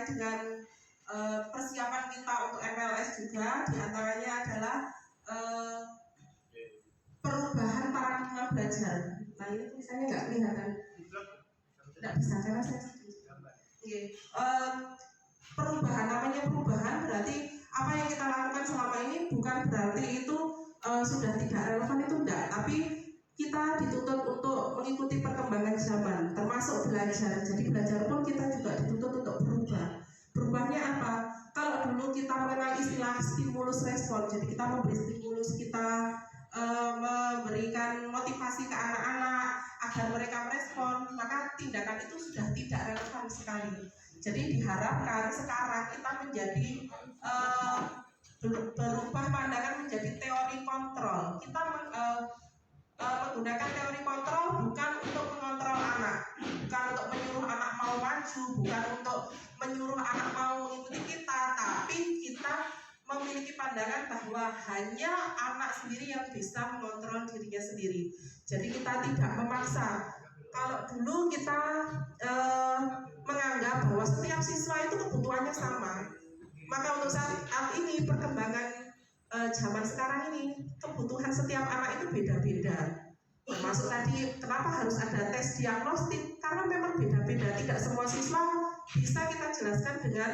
terkait dengan persiapan kita untuk MLS juga, diantaranya adalah perubahan paradigma belajar. Nah ini tulisannya nggak kelihatan, nggak bisa karena saya perubahan, namanya perubahan berarti apa yang kita lakukan selama ini bukan berarti itu sudah tidak relevan, itu enggak, tapi kita dituntut untuk mengikuti perkembangan zaman, termasuk belajar. Jadi belajar pun kita juga dituntut untuk berubah. Berubahnya apa? Kalau dulu kita mengenal istilah stimulus respon, jadi kita memberi stimulus, kita memberikan motivasi ke anak-anak agar mereka merespon, maka tindakan itu sudah tidak relevan sekali. Jadi diharapkan sekarang kita menjadi berubah pandangan menjadi teori kontrol. Kita menggunakan teori kontrol bukan untuk mengontrol anak, bukan untuk menyuruh anak mau maju, bukan untuk menyuruh anak mau mengikuti kita, tapi kita memiliki pandangan bahwa hanya anak sendiri yang bisa mengontrol dirinya sendiri. Jadi kita tidak memaksa. Kalau dulu kita menganggap bahwa setiap siswa itu kebutuhannya sama, maka untuk saat ini perkembangan zaman sekarang ini kebutuhan setiap anak itu beda-beda. Termasuk tadi kenapa harus ada tes diagnostik, karena memang beda-beda. Tidak semua siswa bisa kita jelaskan dengan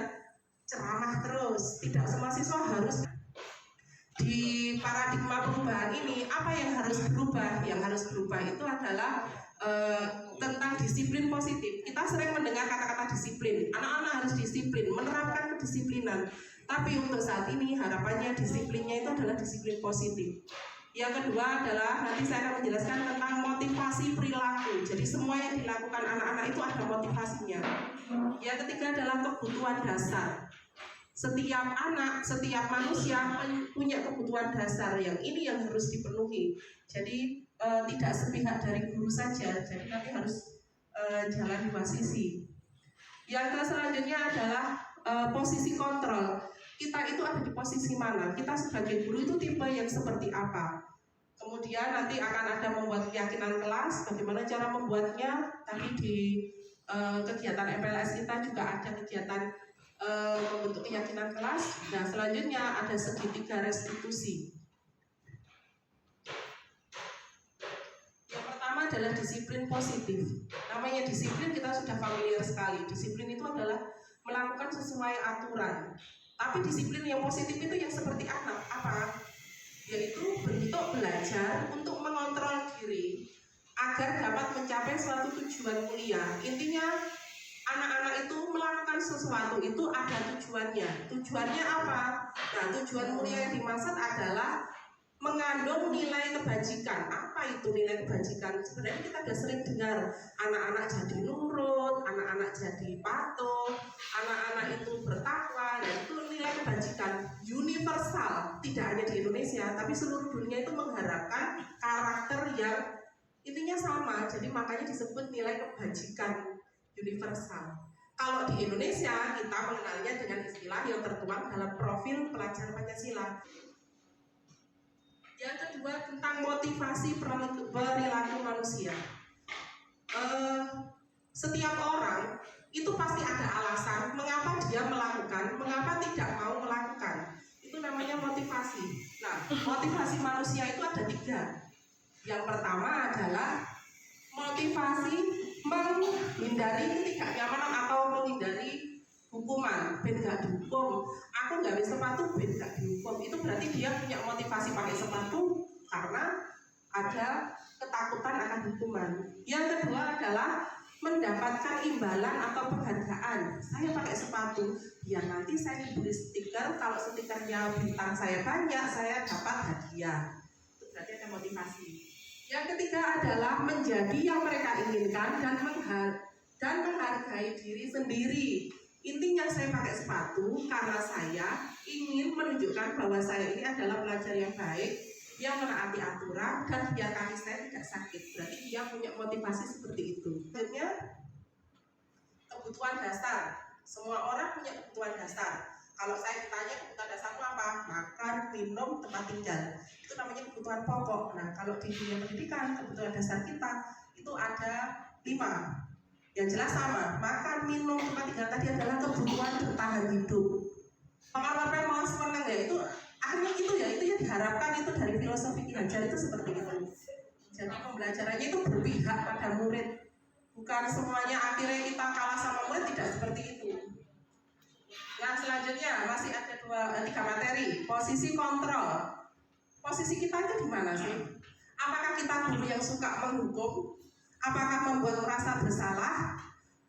ceramah terus. Tidak semua siswa harus. Di paradigma perubahan ini apa yang harus berubah? Yang harus berubah itu adalah tentang disiplin positif. Kita sering mendengar kata-kata disiplin. Anak-anak harus disiplin, menerapkan kedisiplinan. Tapi untuk saat ini harapannya disiplinnya itu adalah disiplin positif. Yang kedua adalah nanti saya akan menjelaskan tentang motivasi perilaku. Jadi semua yang dilakukan anak-anak itu ada motivasinya. Yang ketiga adalah kebutuhan dasar. Setiap anak, setiap manusia punya kebutuhan dasar yang ini yang harus dipenuhi. Jadi tidak sepihak dari guru saja. Jadi nanti harus jalan dua sisi. Yang selanjutnya adalah posisi kontrol. Kita itu ada di posisi mana? Kita sebagai guru itu tipe yang seperti apa? Kemudian nanti akan ada membuat keyakinan kelas. Bagaimana cara membuatnya? Tadi di kegiatan MPLS kita juga ada kegiatan membentuk keyakinan kelas. Nah selanjutnya ada segitiga restitusi. Yang pertama adalah disiplin positif. Namanya disiplin kita sudah familiar sekali. Disiplin itu adalah melakukan sesuai aturan. Tapi disiplin yang positif itu yang seperti apa? Yaitu bentuk belajar untuk mengontrol diri agar dapat mencapai suatu tujuan mulia. Intinya anak-anak itu melakukan sesuatu itu ada tujuannya. Tujuannya apa? Nah, tujuan mulia yang dimaksud adalah mengandung nilai kebajikan. Apa itu nilai kebajikan? Sebenarnya kita sudah sering dengar anak-anak jadi nurut, anak-anak jadi patuh, anak-anak itu bertakwa, dan itu nilai kebajikan universal. Tidak hanya di Indonesia, tapi seluruh dunia itu mengharapkan karakter yang intinya sama. Jadi makanya disebut nilai kebajikan universal. Kalau di Indonesia kita mengenalnya dengan istilah yang tertuang dalam profil pelajar Pancasila. Yang kedua tentang motivasi perilaku manusia. Setiap orang itu pasti ada alasan mengapa dia melakukan, mengapa tidak mau melakukan. Itu namanya motivasi. Nah, motivasi manusia itu ada 3. Yang pertama adalah motivasi menghindari ketidaknyamanan atau menghindari hukuman. Ben gak dihukum, aku nggak bisa sepatu, ben gak dihukum. Itu berarti dia punya motivasi pakai sepatu karena ada ketakutan akan hukuman. Yang kedua adalah mendapatkan imbalan atau penghargaan. Saya pakai sepatu biar nanti saya diberi stiker, kalau stikernya bintang saya banyak saya dapat hadiah. Itu berarti ada motivasi. Yang ketiga adalah menjadi yang mereka inginkan dan menghargai diri sendiri. Intinya saya pakai sepatu karena saya ingin menunjukkan bahwa saya ini adalah pelajar yang baik, yang menaati aturan, dan biar kaki saya tidak sakit. Berarti dia punya motivasi seperti itu. Selanjutnya, kebutuhan dasar. Semua orang punya kebutuhan dasar. Kalau saya ditanya kebutuhan dasarmu apa? Makan, minum, tempat tinggal. Itu namanya kebutuhan pokok. Nah, kalau di dunia pendidikan, kebutuhan dasar kita itu ada 5. Yang jelas sama, makan, minum, tempat tinggal tadi adalah kebutuhan bertahan hidup. Maka mau seneng ya itu akhirnya itu ya diharapkan itu dari filosofi Ki Hajar itu seperti itu. Jadi pembelajarannya itu berpihak pada murid, bukan semuanya akhirnya kita kalah sama murid, tidak seperti itu. Nah selanjutnya masih ada 3 materi. Posisi kontrol. Posisi kita itu di mana sih? Apakah kita guru yang suka menghukum? Apakah membuat merasa bersalah?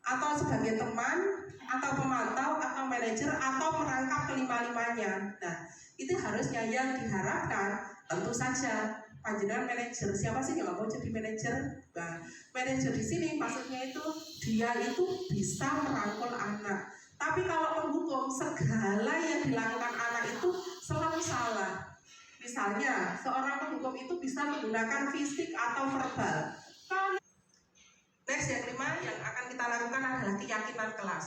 Atau sebagai teman? Atau pemantau? Atau manajer? Atau merangkap kelima-limanya? Nah itu harusnya yang diharapkan tentu saja panjenengan manajer. Siapa sih yang mau jadi manajer? Nah, manajer di sini maksudnya itu dia itu bisa merangkul anak. Tapi kalau menghukum, segala yang dilakukan anak itu selalu salah. Misalnya, seorang penghukum itu bisa menggunakan fisik atau verbal. Next, yang kelima yang akan kita lakukan adalah keyakinan kelas.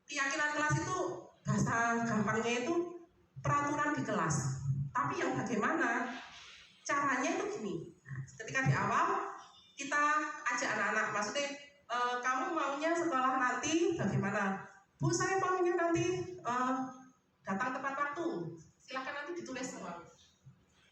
Keyakinan kelas itu bahasa gampangnya itu peraturan di kelas. Tapi yang bagaimana? Caranya itu gini. Ketika di awal kita ajak anak-anak, maksudnya kamu maunya sekolah nanti bagaimana? Bu, saya maunya nanti datang tepat waktu. Silakan nanti ditulis semua.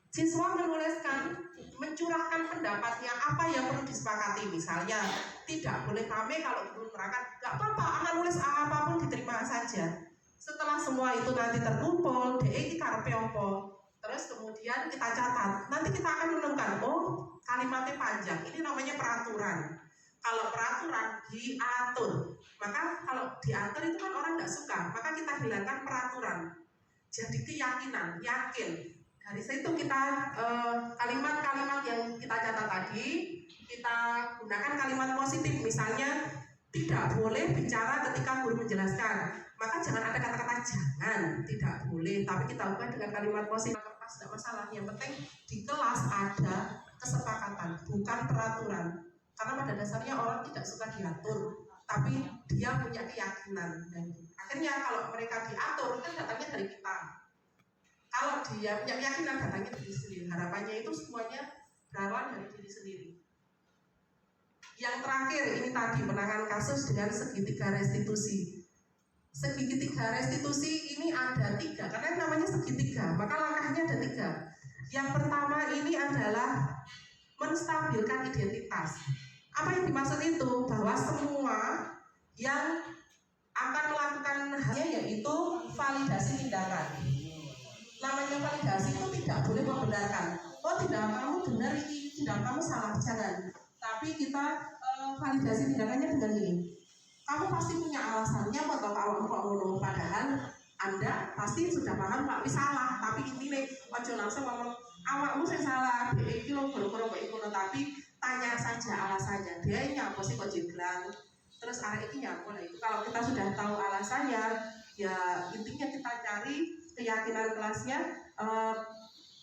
Siswa menuliskan, mencurahkan pendapatnya apa yang perlu disepakati. Misalnya, tidak boleh rame kalau belum berangkat. Gak apa-apa, anak nulis apapun diterima saja. Setelah semua itu nanti terkumpul, DE karepe opo. Terus kemudian kita catat. Nanti kita akan menemukan, oh kalimatnya panjang. Ini namanya peraturan. Kalau peraturan diatur, maka kalau diatur itu kan orang tidak suka, maka kita hilangkan peraturan. Jadi keyakinan, yakin. Dari situ kita kalimat-kalimat yang kita catat tadi, kita gunakan kalimat positif. Misalnya, tidak boleh bicara ketika guru menjelaskan. Maka jangan ada kata-kata jangan, tidak boleh. Tapi kita ubah dengan kalimat positif. Kertas tidak masalah. Yang penting di kelas ada kesepakatan, bukan peraturan. Karena pada dasarnya orang tidak suka diatur, tapi dia punya keyakinan. Dan akhirnya kalau mereka diatur, kan datangnya dari kita. Kalau dia punya keyakinan, datangnya dari diri sendiri. Harapannya itu semuanya berawal dari diri sendiri. Yang terakhir, ini tadi penanganan kasus dengan segitiga restitusi. Segitiga restitusi ini ada 3, karena namanya segitiga, maka langkahnya ada 3. Yang pertama ini adalah menstabilkan identitas. Apa yang dimaksud itu? Bahwa semua yang akan melakukan halnya yaitu validasi tindakan. Namanya validasi itu tidak boleh membenarkan. Oh tidak, kamu benar ini, tidak, kamu salah, jangan. Tapi kita validasi tindakannya dengan ini. Kamu pasti punya alasannya atau kalau ngono, padahal Anda pasti sudah paham Pak, salah. Tapi ini ojo langsung ngomong awakmu saya salah, iki lho goro-goro kok ngono, tapi tanya saja alasannya. Dia nyapa sih kok jeglang. Terus arek iki nyapa. Nah itu kalau kita sudah tahu alasannya, ya intinya kita cari keyakinan kelasnya,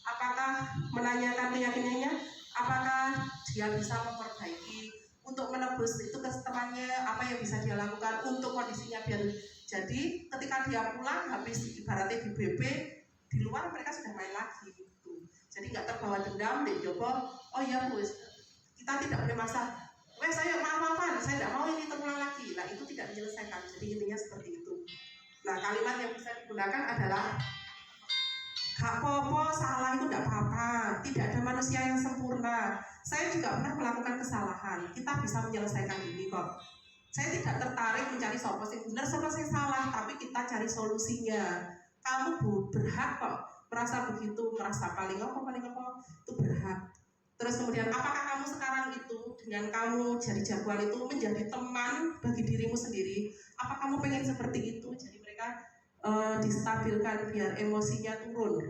apakah menanyakan keyakinannya, apakah dia bisa memperbaiki untuk menebus itu temannya, apa yang bisa dia lakukan untuk kondisinya biar jadi ketika dia pulang habis ibaratnya di BB di luar mereka sudah main lagi gitu. Jadi nggak terbawa dendam deh Joko. Oh ya Bu, kita tidak boleh masak. Saya maaf-maafan, saya tidak mau ini terulang lagi. Nah itu tidak menyelesaikan. Jadi intinya seperti itu. Nah kalimat yang bisa digunakan adalah gak apa-apa, salah itu tidak apa-apa. Tidak ada manusia yang sempurna. Saya juga pernah melakukan kesalahan. Kita bisa menyelesaikan ini kok. Saya tidak tertarik mencari sopo sing benar, sopo sing salah, tapi kita cari solusinya. Kamu berhak kok merasa begitu, merasa paling apa itu berhak. Terus kemudian apakah kamu sekarang itu dengan kamu jadi jagoan itu menjadi teman bagi dirimu sendiri? Apa kamu pengen seperti itu? Jadi mereka distabilkan biar emosinya turun.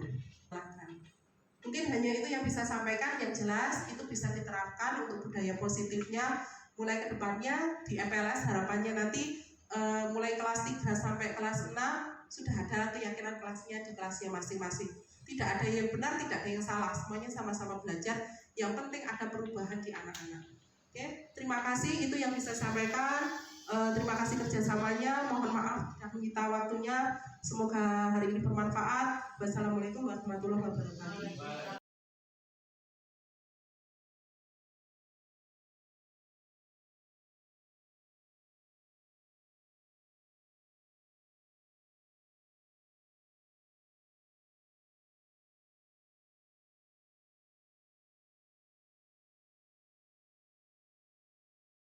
Mungkin hanya itu yang bisa sampaikan, yang jelas itu bisa diterapkan untuk budaya positifnya mulai ke depannya di MPLS. Harapannya nanti mulai kelas 3 sampai kelas 6 sudah ada keyakinan kelasnya di kelasnya masing-masing. Tidak ada yang benar, tidak ada yang salah, semuanya sama-sama belajar. Yang penting ada perubahan di anak-anak. Oke, terima kasih, itu yang bisa saya sampaikan. Terima kasih kerjasamanya. Mohon maaf sudah menyita waktunya. Semoga hari ini bermanfaat. Wassalamualaikum warahmatullahi wabarakatuh.